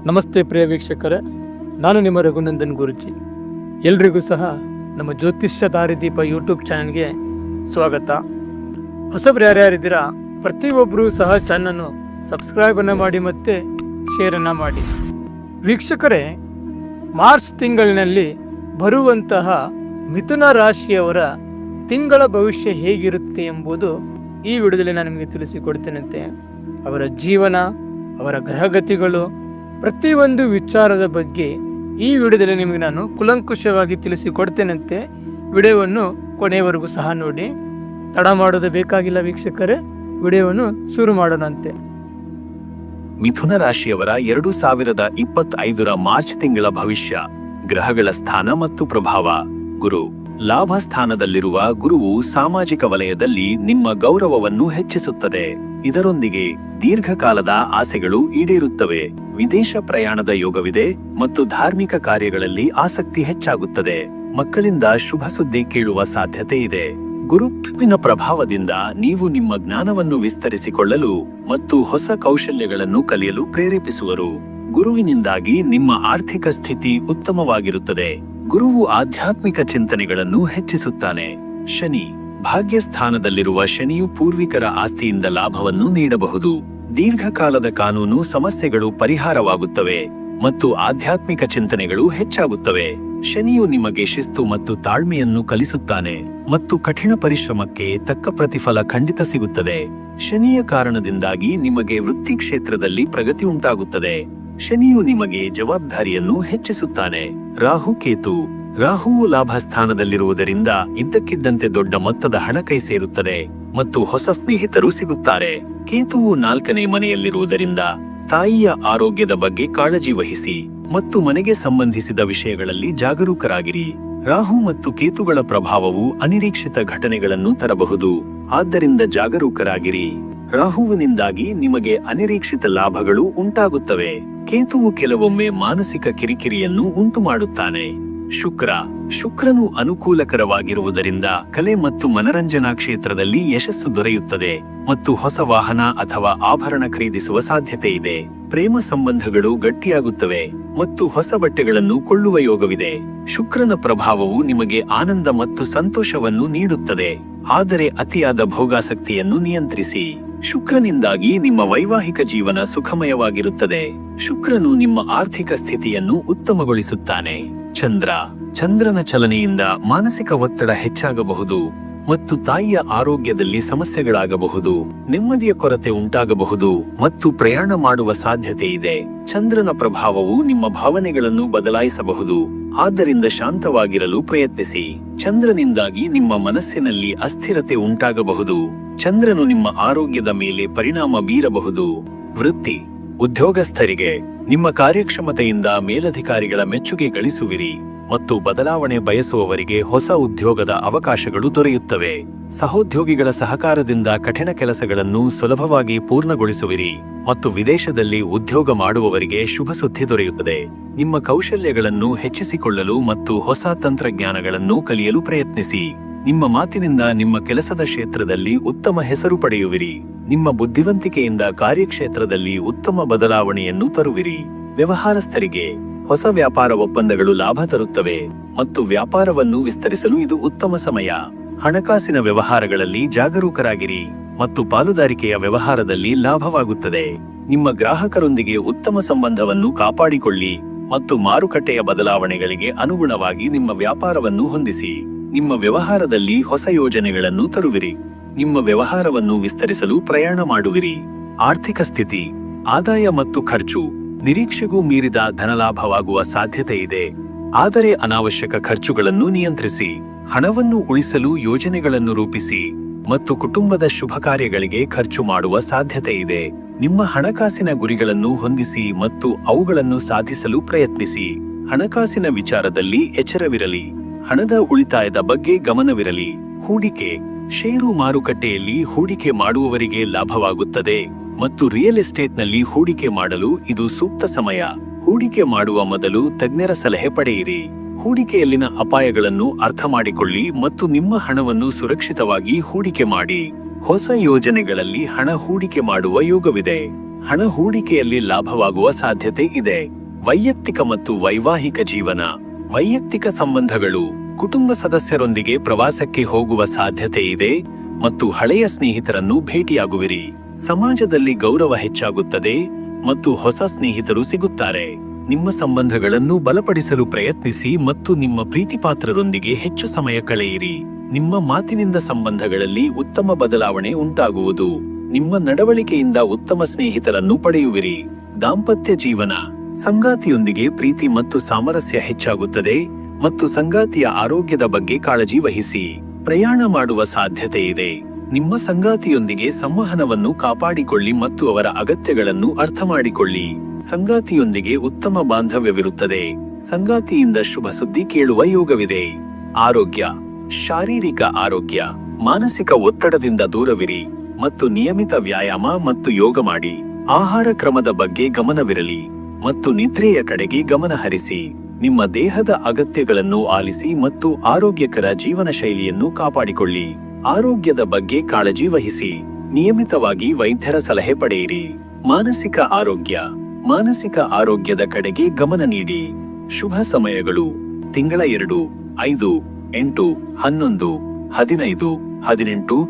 ನಮಸ್ತೆ ಪ್ರಿಯ ವೀಕ್ಷಕರೇ, ನಾನು ನಿಮ್ಮ ರಘುನಂದನ್ ಗುರುಜಿ. ಎಲ್ರಿಗೂ ಸಹ ನಮ್ಮ ಜ್ಯೋತಿಷ್ಯ ದಾರಿದೀಪ ಯೂಟ್ಯೂಬ್ ಚಾನಲ್ಗೆ ಸ್ವಾಗತ. ಹೊಸಬ್ರು ಯಾರ್ಯಾರಿದ್ದೀರಾ ಪ್ರತಿಯೊಬ್ಬರೂ ಸಹ ಚಾನಲ್ನ ಸಬ್ಸ್ಕ್ರೈಬನ್ನು ಮಾಡಿ ಮತ್ತು ಶೇರನ್ನು ಮಾಡಿ. ವೀಕ್ಷಕರೇ, ಮಾರ್ಚ್ ತಿಂಗಳಿನಲ್ಲಿ ಬರುವಂತಹ ಮಿಥುನ ರಾಶಿಯವರ ತಿಂಗಳ ಭವಿಷ್ಯ ಹೇಗಿರುತ್ತೆ ಎಂಬುದು ಈ ವಿಡಿಯೋದಲ್ಲಿ ನಾನು ನಿಮಗೆ ತಿಳಿಸಿಕೊಡ್ತೇನಂತೆ. ಅವರ ಜೀವನ, ಅವರ ಗ್ರಹಗತಿಗಳು, ಪ್ರತಿಯೊಂದು ವಿಚಾರದ ಬಗ್ಗೆ ಈ ವಿಡಿಯೋದಲ್ಲಿ ನಿಮಗೆ ನಾನು ಕುಲಂಕುಷವಾಗಿ ತಿಳಿಸಿಕೊಡ್ತೇನಂತೆ. ವಿಡಿಯೋವನ್ನು ಕೊನೆಯವರೆಗೂ ಸಹ ನೋಡಿ. ತಡ ಮಾಡೋದು ಬೇಕಾಗಿಲ್ಲ ವೀಕ್ಷಕರೇ, ವಿಡಿಯೋವನ್ನು ಶುರು ಮಾಡೋಣಂತೆ. ಮಿಥುನ ರಾಶಿಯವರ 2025 ಮಾರ್ಚ್ ತಿಂಗಳ ಭವಿಷ್ಯ, ಗ್ರಹಗಳ ಸ್ಥಾನ ಮತ್ತು ಪ್ರಭಾವ. ಗುರು ಲಾಭ ಸ್ಥಾನದಲ್ಲಿರುವ ಗುರುವು ಸಾಮಾಜಿಕ ವಲಯದಲ್ಲಿ ನಿಮ್ಮ ಗೌರವವನ್ನು ಹೆಚ್ಚಿಸುತ್ತದೆ. ಇದರೊಂದಿಗೆ ದೀರ್ಘಕಾಲದ ಆಸೆಗಳು ಈಡೇರುತ್ತವೆ. ವಿದೇಶ ಪ್ರಯಾಣದ ಯೋಗವಿದೆ ಮತ್ತು ಧಾರ್ಮಿಕ ಕಾರ್ಯಗಳಲ್ಲಿ ಆಸಕ್ತಿ ಹೆಚ್ಚಾಗುತ್ತದೆ. ಮಕ್ಕಳಿಂದ ಶುಭ ಸುದ್ದಿ ಕೇಳುವ ಸಾಧ್ಯತೆ ಇದೆ. ಗುರುವಿನ ಪ್ರಭಾವದಿಂದ ನೀವು ನಿಮ್ಮ ಜ್ಞಾನವನ್ನು ವಿಸ್ತರಿಸಿಕೊಳ್ಳಲು ಮತ್ತು ಹೊಸ ಕೌಶಲ್ಯಗಳನ್ನು ಕಲಿಯಲು ಪ್ರೇರೇಪಿಸುವರು. ಗುರುವಿನಿಂದಾಗಿ ನಿಮ್ಮ ಆರ್ಥಿಕ ಸ್ಥಿತಿ ಉತ್ತಮವಾಗಿರುತ್ತದೆ. ಗುರುವು ಆಧ್ಯಾತ್ಮಿಕ ಚಿಂತನೆಗಳನ್ನು ಹೆಚ್ಚಿಸುತ್ತಾನೆ. ಶನಿ ಭಾಗ್ಯಸ್ಥಾನದಲ್ಲಿರುವ ಶನಿಯು ಪೂರ್ವಿಕರ ಆಸ್ತಿಯಿಂದ ಲಾಭವನ್ನು ನೀಡಬಹುದು. ದೀರ್ಘಕಾಲದ ಕಾನೂನು ಸಮಸ್ಯೆಗಳು ಪರಿಹಾರವಾಗುತ್ತವೆ ಮತ್ತು ಆಧ್ಯಾತ್ಮಿಕ ಚಿಂತನೆಗಳು ಹೆಚ್ಚಾಗುತ್ತವೆ. ಶನಿಯು ನಿಮಗೆ ಶಿಸ್ತು ಮತ್ತು ತಾಳ್ಮೆಯನ್ನು ಕಲಿಸುತ್ತಾನೆ ಮತ್ತು ಕಠಿಣ ಪರಿಶ್ರಮಕ್ಕೆ ತಕ್ಕ ಪ್ರತಿಫಲ ಖಂಡಿತ ಸಿಗುತ್ತದೆ. ಶನಿಯ ಕಾರಣದಿಂದಾಗಿ ನಿಮಗೆ ವೃತ್ತಿ ಕ್ಷೇತ್ರದಲ್ಲಿ ಪ್ರಗತಿ ಉಂಟಾಗುತ್ತದೆ. ಶನಿಯು ನಿಮಗೆ ಜವಾಬ್ದಾರಿಯನ್ನು ಹೆಚ್ಚಿಸುತ್ತಾನೆ. ರಾಹು ಕೇತು ರಾಹುವು ಲಾಭ ಸ್ಥಾನದಲ್ಲಿರುವುದರಿಂದ ಇದ್ದಕ್ಕಿದ್ದಂತೆ ದೊಡ್ಡ ಮೊತ್ತದ ಹಣ ಕೈ ಸೇರುತ್ತದೆ ಮತ್ತು ಹೊಸ ಸ್ನೇಹಿತರು ಸಿಗುತ್ತಾರೆ. ಕೇತುವು 4ನೇ ಮನೆಯಲ್ಲಿರುವುದರಿಂದ ತಾಯಿಯ ಆರೋಗ್ಯದ ಬಗ್ಗೆ ಕಾಳಜಿ ವಹಿಸಿ ಮತ್ತು ಮನೆಗೆ ಸಂಬಂಧಿಸಿದ ವಿಷಯಗಳಲ್ಲಿ ಜಾಗರೂಕರಾಗಿರಿ. ರಾಹು ಮತ್ತು ಕೇತುಗಳ ಪ್ರಭಾವವು ಅನಿರೀಕ್ಷಿತ ಘಟನೆಗಳನ್ನು ತರಬಹುದು, ಆದ್ದರಿಂದ ಜಾಗರೂಕರಾಗಿರಿ. ರಾಹುವಿನಿಂದಾಗಿ ನಿಮಗೆ ಅನಿರೀಕ್ಷಿತ ಲಾಭಗಳು ಉಂಟಾಗುತ್ತವೆ. ಕೇತುವು ಕೆಲವೊಮ್ಮೆ ಮಾನಸಿಕ ಕಿರಿಕಿರಿಯನ್ನು ಉಂಟುಮಾಡುತ್ತಾನೆ. ಶುಕ್ರನು ಅನುಕೂಲಕರವಾಗಿರುವುದರಿಂದ ಕಲೆ ಮತ್ತು ಮನರಂಜನಾ ಕ್ಷೇತ್ರದಲ್ಲಿ ಯಶಸ್ಸು ದೊರೆಯುತ್ತದೆ ಮತ್ತು ಹೊಸ ವಾಹನ ಅಥವಾ ಆಭರಣ ಖರೀದಿಸುವ ಸಾಧ್ಯತೆ ಇದೆ. ಪ್ರೇಮ ಸಂಬಂಧಗಳು ಗಟ್ಟಿಯಾಗುತ್ತವೆ ಮತ್ತು ಹೊಸ ಬಟ್ಟೆಗಳನ್ನು ಕೊಳ್ಳುವ ಯೋಗವಿದೆ. ಶುಕ್ರನ ಪ್ರಭಾವವು ನಿಮಗೆ ಆನಂದ ಮತ್ತು ಸಂತೋಷವನ್ನು ನೀಡುತ್ತದೆ, ಆದರೆ ಅತಿಯಾದ ಭೋಗಾಸಕ್ತಿಯನ್ನು ನಿಯಂತ್ರಿಸಿ. ಶುಕ್ರನಿಂದಾಗಿ ನಿಮ್ಮ ವೈವಾಹಿಕ ಜೀವನ ಸುಖಮಯವಾಗಿರುತ್ತದೆ. ಶುಕ್ರನು ನಿಮ್ಮ ಆರ್ಥಿಕ ಸ್ಥಿತಿಯನ್ನು ಉತ್ತಮಗೊಳಿಸುತ್ತಾನೆ. ಚಂದ್ರನ ಚಲನೆಯಿಂದ ಮಾನಸಿಕ ಒತ್ತಡ ಹೆಚ್ಚಾಗಬಹುದು ಮತ್ತು ತಾಯಿಯ ಆರೋಗ್ಯದಲ್ಲಿ ಸಮಸ್ಯೆಗಳಾಗಬಹುದು. ನೆಮ್ಮದಿಯ ಕೊರತೆ ಉಂಟಾಗಬಹುದು ಮತ್ತು ಪ್ರಯಾಣ ಮಾಡುವ ಸಾಧ್ಯತೆ ಇದೆ. ಚಂದ್ರನ ಪ್ರಭಾವವು ನಿಮ್ಮ ಭಾವನೆಗಳನ್ನು ಬದಲಾಯಿಸಬಹುದು, ಆದ್ದರಿಂದ ಶಾಂತವಾಗಿರಲು ಪ್ರಯತ್ನಿಸಿ. ಚಂದ್ರನಿಂದಾಗಿ ನಿಮ್ಮ ಮನಸ್ಸಿನಲ್ಲಿ ಅಸ್ಥಿರತೆ ಉಂಟಾಗಬಹುದು. ಚಂದ್ರನು ನಿಮ್ಮ ಆರೋಗ್ಯದ ಮೇಲೆ ಪರಿಣಾಮ ಬೀರಬಹುದು. ವೃತ್ತಿ ಉದ್ಯೋಗಸ್ಥರಿಗೆ ನಿಮ್ಮ ಕಾರ್ಯಕ್ಷಮತೆಯಿಂದ ಮೇಲಧಿಕಾರಿಗಳ ಮೆಚ್ಚುಗೆ ಗಳಿಸುವಿರಿ ಮತ್ತು ಬದಲಾವಣೆ ಬಯಸುವವರಿಗೆ ಹೊಸ ಉದ್ಯೋಗದ ಅವಕಾಶಗಳು ದೊರೆಯುತ್ತವೆ. ಸಹೋದ್ಯೋಗಿಗಳ ಸಹಕಾರದಿಂದ ಕಠಿಣ ಕೆಲಸಗಳನ್ನು ಸುಲಭವಾಗಿ ಪೂರ್ಣಗೊಳಿಸುವಿರಿ ಮತ್ತು ವಿದೇಶದಲ್ಲಿ ಉದ್ಯೋಗ ಮಾಡುವವರಿಗೆ ಶುಭ ಸುದ್ದಿ ದೊರೆಯುತ್ತದೆ. ನಿಮ್ಮ ಕೌಶಲ್ಯಗಳನ್ನು ಹೆಚ್ಚಿಸಿಕೊಳ್ಳಲು ಮತ್ತು ಹೊಸ ತಂತ್ರಜ್ಞಾನಗಳನ್ನು ಕಲಿಯಲು ಪ್ರಯತ್ನಿಸಿ. ನಿಮ್ಮ ಮಾತಿನಿಂದ ನಿಮ್ಮ ಕೆಲಸದ ಕ್ಷೇತ್ರದಲ್ಲಿ ಉತ್ತಮ ಹೆಸರು ಪಡೆಯುವಿರಿ. ನಿಮ್ಮ ಬುದ್ಧಿವಂತಿಕೆಯಿಂದ ಕಾರ್ಯಕ್ಷೇತ್ರದಲ್ಲಿ ಉತ್ತಮ ಬದಲಾವಣೆಯನ್ನು ತರುವಿರಿ. ವ್ಯವಹಾರಸ್ಥರಿಗೆ ಹೊಸ ವ್ಯಾಪಾರ ಒಪ್ಪಂದಗಳು ಲಾಭ ತರುತ್ತವೆ ಮತ್ತು ವ್ಯಾಪಾರವನ್ನು ವಿಸ್ತರಿಸಲು ಇದು ಉತ್ತಮ ಸಮಯ. ಹಣಕಾಸಿನ ವ್ಯವಹಾರಗಳಲ್ಲಿ ಜಾಗರೂಕರಾಗಿರಿ ಮತ್ತು ಪಾಲುದಾರಿಕೆಯ ವ್ಯವಹಾರದಲ್ಲಿ ಲಾಭವಾಗುತ್ತದೆ. ನಿಮ್ಮ ಗ್ರಾಹಕರೊಂದಿಗೆ ಉತ್ತಮ ಸಂಬಂಧವನ್ನು ಕಾಪಾಡಿಕೊಳ್ಳಿ ಮತ್ತು ಮಾರುಕಟ್ಟೆಯ ಬದಲಾವಣೆಗಳಿಗೆ ಅನುಗುಣವಾಗಿ ನಿಮ್ಮ ವ್ಯಾಪಾರವನ್ನು ಹೊಂದಿಸಿ. ನಿಮ್ಮ ವ್ಯವಹಾರದಲ್ಲಿ ಹೊಸ ಯೋಜನೆಗಳನ್ನು ತರುವಿರಿ. ನಿಮ್ಮ ವ್ಯವಹಾರವನ್ನು ವಿಸ್ತರಿಸಲು ಪ್ರಯಾಣ ಮಾಡುವಿರಿ. ಆರ್ಥಿಕ ಸ್ಥಿತಿ, ಆದಾಯ ಮತ್ತು ಖರ್ಚು ನಿರೀಕ್ಷೆಗೂ ಮೀರಿದ ಧನಲಾಭವಾಗುವ ಸಾಧ್ಯತೆ ಇದೆ, ಆದರೆ ಅನಾವಶ್ಯಕ ಖರ್ಚುಗಳನ್ನು ನಿಯಂತ್ರಿಸಿ. ಹಣವನ್ನು ಉಳಿಸಲು ಯೋಜನೆಗಳನ್ನು ರೂಪಿಸಿ ಮತ್ತು ಕುಟುಂಬದ ಶುಭ ಕಾರ್ಯಗಳಿಗೆ ಖರ್ಚು ಮಾಡುವ ಸಾಧ್ಯತೆ ಇದೆ. ನಿಮ್ಮ ಹಣಕಾಸಿನ ಗುರಿಗಳನ್ನು ಹೊಂದಿಸಿ ಮತ್ತು ಅವುಗಳನ್ನು ಸಾಧಿಸಲು ಪ್ರಯತ್ನಿಸಿ. ಹಣಕಾಸಿನ ವಿಚಾರದಲ್ಲಿ ಎಚ್ಚರವಿರಲಿ. ಹಣದ ಉಳಿತಾಯದ ಬಗ್ಗೆ ಗಮನವಿರಲಿ. ಹೂಡಿಕೆ ಷೇರು ಮಾರುಕಟ್ಟೆಯಲ್ಲಿ ಹೂಡಿಕೆ ಮಾಡುವವರಿಗೆ ಲಾಭವಾಗುತ್ತದೆ ಮತ್ತು ರಿಯಲ್ ಎಸ್ಟೇಟ್ನಲ್ಲಿ ಹೂಡಿಕೆ ಮಾಡಲು ಇದು ಸೂಕ್ತ ಸಮಯ. ಹೂಡಿಕೆ ಮಾಡುವ ಮೊದಲು ತಜ್ಞರ ಸಲಹೆ ಪಡೆಯಿರಿ. ಹೂಡಿಕೆಯಲ್ಲಿನ ಅಪಾಯಗಳನ್ನು ಅರ್ಥ ಮಾಡಿಕೊಳ್ಳಿ ಮತ್ತು ನಿಮ್ಮ ಹಣವನ್ನು ಸುರಕ್ಷಿತವಾಗಿ ಹೂಡಿಕೆ ಮಾಡಿ. ಹೊಸ ಯೋಜನೆಗಳಲ್ಲಿ ಹಣ ಹೂಡಿಕೆ ಮಾಡುವ ಯೋಗವಿದೆ. ಹಣ ಹೂಡಿಕೆಯಲ್ಲಿ ಲಾಭವಾಗುವ ಸಾಧ್ಯತೆ ಇದೆ. ವೈಯಕ್ತಿಕ ಮತ್ತು ವೈವಾಹಿಕ ಜೀವನ. ವೈಯಕ್ತಿಕ ಸಂಬಂಧಗಳು. ಕುಟುಂಬ ಸದಸ್ಯರೊಂದಿಗೆ ಪ್ರವಾಸಕ್ಕೆ ಹೋಗುವ ಸಾಧ್ಯತೆ ಇದೆ ಮತ್ತು ಹಳೆಯ ಸ್ನೇಹಿತರನ್ನು ಭೇಟಿಯಾಗುವಿರಿ. ಸಮಾಜದಲ್ಲಿ ಗೌರವ ಹೆಚ್ಚಾಗುತ್ತದೆ ಮತ್ತು ಹೊಸ ಸ್ನೇಹಿತರು ಸಿಗುತ್ತಾರೆ. ನಿಮ್ಮ ಸಂಬಂಧಗಳನ್ನು ಬಲಪಡಿಸಲು ಪ್ರಯತ್ನಿಸಿ ಮತ್ತು ನಿಮ್ಮ ಪ್ರೀತಿಪಾತ್ರರೊಂದಿಗೆ ಹೆಚ್ಚು ಸಮಯ ಕಳೆಯಿರಿ. ನಿಮ್ಮ ಮಾತಿನಿಂದ ಸಂಬಂಧಗಳಲ್ಲಿ ಉತ್ತಮ ಬದಲಾವಣೆ ಉಂಟಾಗುವುದು. ನಿಮ್ಮ ನಡವಳಿಕೆಯಿಂದ ಉತ್ತಮ ಸ್ನೇಹಿತರನ್ನು ಪಡೆಯುವಿರಿ. ದಾಂಪತ್ಯ ಜೀವನ. ಸಂಗಾತಿಯೊಂದಿಗೆ ಪ್ರೀತಿ ಮತ್ತು ಸಾಮರಸ್ಯ ಹೆಚ್ಚಾಗುತ್ತದೆ ಮತ್ತು ಸಂಗಾತಿಯ ಆರೋಗ್ಯದ ಬಗ್ಗೆ ಕಾಳಜಿ ವಹಿಸಿ. ಪ್ರಯಾಣ ಮಾಡುವ ಸಾಧ್ಯತೆ ಇದೆ. ನಿಮ್ಮ ಸಂಗಾತಿಯೊಂದಿಗೆ ಸಂವಹನವನ್ನು ಕಾಪಾಡಿಕೊಳ್ಳಿ ಮತ್ತು ಅವರ ಅಗತ್ಯಗಳನ್ನು ಅರ್ಥಮಾಡಿಕೊಳ್ಳಿ. ಸಂಗಾತಿಯೊಂದಿಗೆ ಉತ್ತಮ ಬಾಂಧವ್ಯವಿರುತ್ತದೆ. ಸಂಗಾತಿಯಿಂದ ಶುಭ ಸುದ್ದಿ ಕೇಳುವ ಯೋಗವಿದೆ. ಆರೋಗ್ಯ. ಶಾರೀರಿಕ ಆರೋಗ್ಯ. ಮಾನಸಿಕ ಒತ್ತಡದಿಂದ ದೂರವಿರಿ ಮತ್ತು ನಿಯಮಿತ ವ್ಯಾಯಾಮ ಮತ್ತು ಯೋಗ ಮಾಡಿ. ಆಹಾರ ಕ್ರಮದ ಬಗ್ಗೆ ಗಮನವಿರಲಿ ಮತ್ತು ನಿದ್ರೆಯ ಕಡೆಗೆ ಗಮನ ಹರಿಸಿ. ನಿಮ್ಮ ದೇಹದ ಅಗತ್ಯಗಳನ್ನು ಆಲಿಸಿ ಮತ್ತು ಆರೋಗ್ಯಕರ ಜೀವನ ಶೈಲಿಯನ್ನು ಕಾಪಾಡಿಕೊಳ್ಳಿ. ಆರೋಗ್ಯದ ಬಗ್ಗೆ ಕಾಳಜಿ ವಹಿಸಿ. ನಿಯಮಿತವಾಗಿ ವೈದ್ಯರ ಸಲಹೆ ಪಡೆಯಿರಿ. ಮಾನಸಿಕ ಆರೋಗ್ಯ. ಮಾನಸಿಕ ಆರೋಗ್ಯದ ಕಡೆಗೆ ಗಮನ ನೀಡಿ. ಶುಭ ಸಮಯಗಳು. ತಿಂಗಳ 2, 5, 8, 11, 15, 18,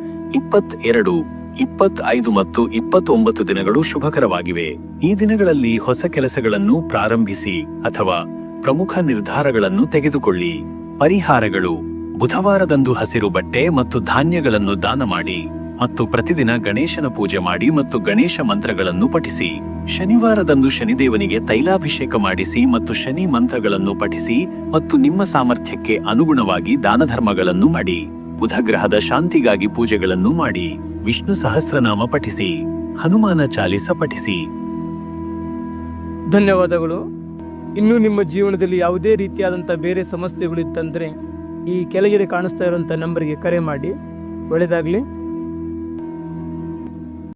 22, 25 ಮತ್ತು 29 ದಿನಗಳು ಶುಭಕರವಾಗಿವೆ. ಈ ದಿನಗಳಲ್ಲಿ ಹೊಸ ಕೆಲಸಗಳನ್ನು ಪ್ರಾರಂಭಿಸಿ ಅಥವಾ ಪ್ರಮುಖ ನಿರ್ಧಾರಗಳನ್ನು ತೆಗೆದುಕೊಳ್ಳಿ. ಪರಿಹಾರಗಳು. ಬುಧವಾರದಂದು ಹಸಿರು ಬಟ್ಟೆ ಮತ್ತು ಧಾನ್ಯಗಳನ್ನು ದಾನ ಮಾಡಿ ಮತ್ತು ಪ್ರತಿದಿನ ಗಣೇಶನ ಪೂಜೆ ಮಾಡಿ ಮತ್ತು ಗಣೇಶ ಮಂತ್ರಗಳನ್ನು ಪಠಿಸಿ. ಶನಿವಾರದಂದು ಶನಿದೇವನಿಗೆ ತೈಲಾಭಿಷೇಕ ಮಾಡಿಸಿ ಮತ್ತು ಶನಿ ಮಂತ್ರಗಳನ್ನು ಪಠಿಸಿ ಮತ್ತು ನಿಮ್ಮ ಸಾಮರ್ಥ್ಯಕ್ಕೆ ಅನುಗುಣವಾಗಿ ದಾನಧರ್ಮಗಳನ್ನು ಮಾಡಿ. ಬುಧ ಗ್ರಹದ ಶಾಂತಿಗಾಗಿ ಪೂಜೆಗಳನ್ನು ಮಾಡಿ. ವಿಷ್ಣು ಸಹಸ್ರನಾಮ ಪಠಿಸಿ. ಹನುಮಾನ ಚಾಲಿಸ ಪಠಿಸಿ. ಧನ್ಯವಾದಗಳು. ಇನ್ನು ನಿಮ್ಮ ಜೀವನದಲ್ಲಿ ಯಾವುದೇ ರೀತಿಯಾದಂಥ ಬೇರೆ ಸಮಸ್ಯೆಗಳಿತ್ತಂದರೆ ಈ ಕೆಳಗಡೆ ಕಾಣಿಸ್ತಾ ಇರುವಂಥ ನಂಬರ್ಗೆ ಕರೆ ಮಾಡಿ. ಒಳ್ಳೆಯದಾಗಲಿ.